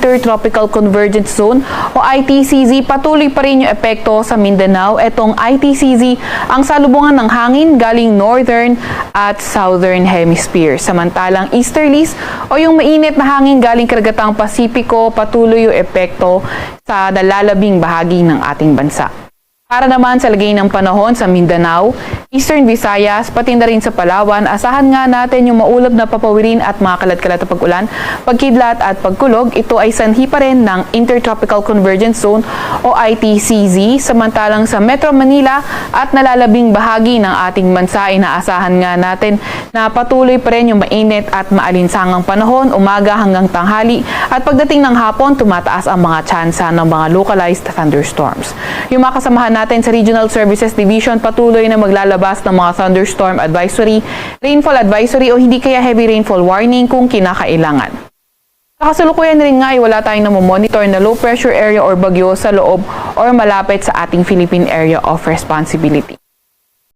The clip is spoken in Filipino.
Intertropical Convergence Zone o ITCZ, patuloy pa rin yung epekto sa Mindanao. Etong ITCZ ang salubungan ng hangin galing northern at southern hemisphere. Samantalang easterlies o yung mainit na hangin galing karagatang Pasipiko, patuloy yung epekto sa nalalabing bahagi ng ating bansa. Para naman sa lagay ng panahon sa Mindanao, Eastern Visayas, pati na rin sa Palawan, asahan nga natin yung maulap na papawirin at mga kalat-kalat na pag-ulan, pagkidlat at pagkulog. Ito ay sanhi pa rin ng Intertropical Convergence Zone o ITCZ. Samantalang sa Metro Manila at nalalabing bahagi ng ating bansa, inaasahan nga natin na patuloy pa rin yung mainit at maalinsangang panahon, umaga hanggang tanghali. At pagdating ng hapon, tumataas ang mga tsansa ng mga localized thunderstorms. Yung mga kasamahan natin sa Regional Services Division, patuloy na maglalabas ng mga thunderstorm advisory, rainfall advisory o hindi kaya heavy rainfall warning kung kinakailangan. Sa kasalukuyan rin nga ay wala tayong namomonitor na low pressure area or bagyo sa loob or malapit sa ating Philippine Area of Responsibility.